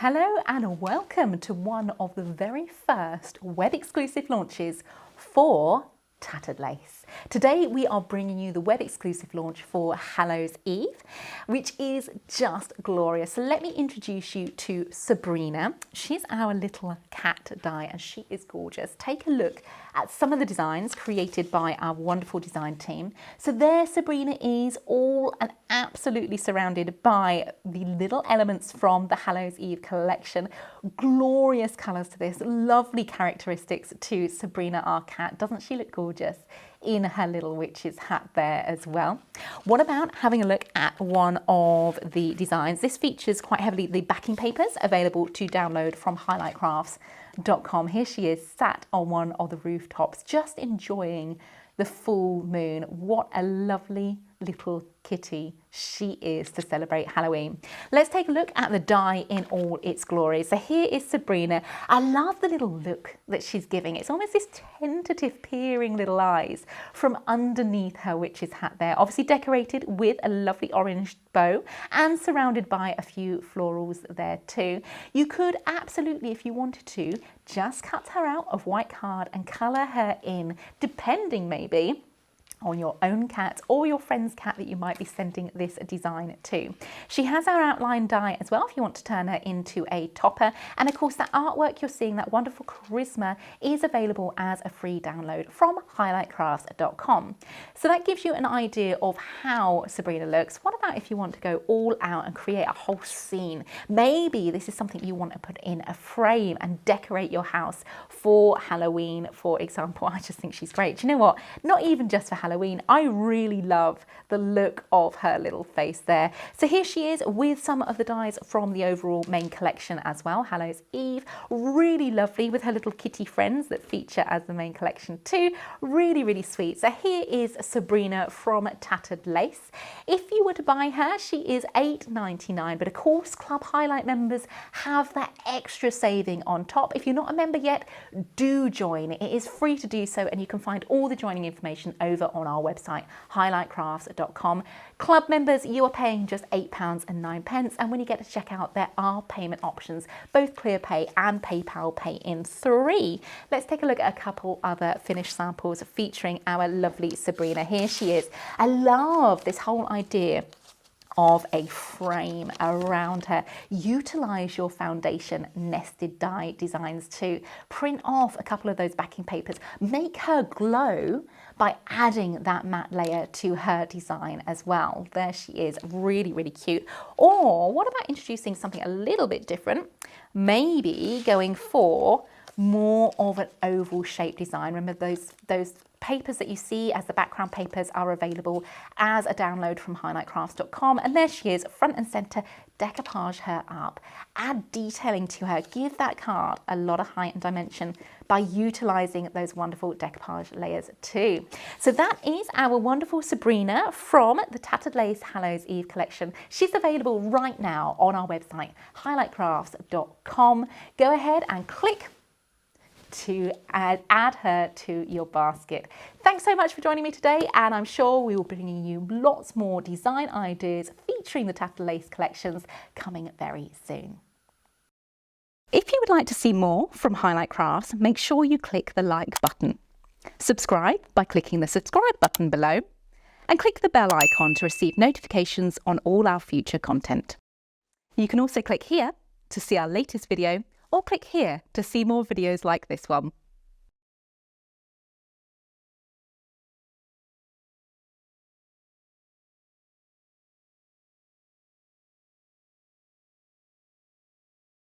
Hello and welcome to one of the very first web exclusive launches for Tattered Lace. Today we are bringing you the web exclusive launch for Hallows Eve, which is just glorious. So let me introduce you to Sabrina. She's our little cat die and she is gorgeous. Take a look at some of the designs created by our wonderful design team. So there Sabrina is, all and absolutely surrounded by the little elements from the Hallows Eve collection. Glorious colours to this, lovely characteristics to Sabrina our cat. Doesn't she look gorgeous in her little witch's hat there as well? What about having a look at one of the designs? This features quite heavily the backing papers available to download from highlightcrafts.com. Here she is sat on one of the rooftops just enjoying the full moon. What a lovely little kitty she is to celebrate Halloween. Let's take a look at the die in all its glory. So here is Sabrina. I love the little look that she's giving. It's almost this tentative peering little eyes from underneath her witch's hat there, obviously decorated with a lovely orange bow and surrounded by a few florals there too. You could absolutely, if you wanted to, just cut her out of white card and colour her in, depending maybe on your own cat or your friend's cat that you might be sending this design to. She has our outline die as well if you want to turn her into a topper, and of course that artwork you're seeing, that wonderful charisma, is available as a free download from highlightcrafts.com. So that gives you an idea of how Sabrina looks. What about if you want to go all out and create a whole scene? Maybe this is something you want to put in a frame and decorate your house for Halloween, for example. I just think she's great. Do you know what? Not even just for Halloween, I really love the look of her little face there. So here she is with some of the dies from the overall main collection as well, Hallows Eve. Really lovely with her little kitty friends that feature as the main collection too. Really, really sweet. So here is Sabrina from Tattered Lace. If you were to buy her, she is $8.99, but of course Club Highlight members have that extra saving on top. If you're not a member yet, do join. It is free to do so, and you can find all the joining information over on our website, highlightcrafts.com. Club members, you are paying just £8.09, and when you get to checkout, there are payment options, both ClearPay and PayPal Pay in 3. Let's take a look at a couple other finished samples featuring our lovely Sabrina. Here she is. I love this whole idea of a frame around her. Utilize your foundation nested die designs to print off a couple of those backing papers. Make her glow by adding that matte layer to her design as well. There she is, really, really cute. Or what about introducing something a little bit different? Maybe going for more of an oval shape design. Remember those papers that you see as the background papers are available as a download from highlightcrafts.com. And there she is, front and center. Decoupage her up, add detailing to her, give that card a lot of height and dimension by utilizing those wonderful decoupage layers too. So that is our wonderful Sabrina from the Tattered Lace Hallows Eve collection. She's available right now on our website, highlightcrafts.com. Go ahead and click to add her to your basket. Thanks so much for joining me today, and I'm sure we will be bringing you lots more design ideas featuring the Tattered Lace collections coming very soon. If you would like to see more from Highlight Crafts, make sure you click the like button. Subscribe by clicking the subscribe button below, and click the bell icon to receive notifications on all our future content. You can also click here to see our latest video, or click here to see more videos like this one.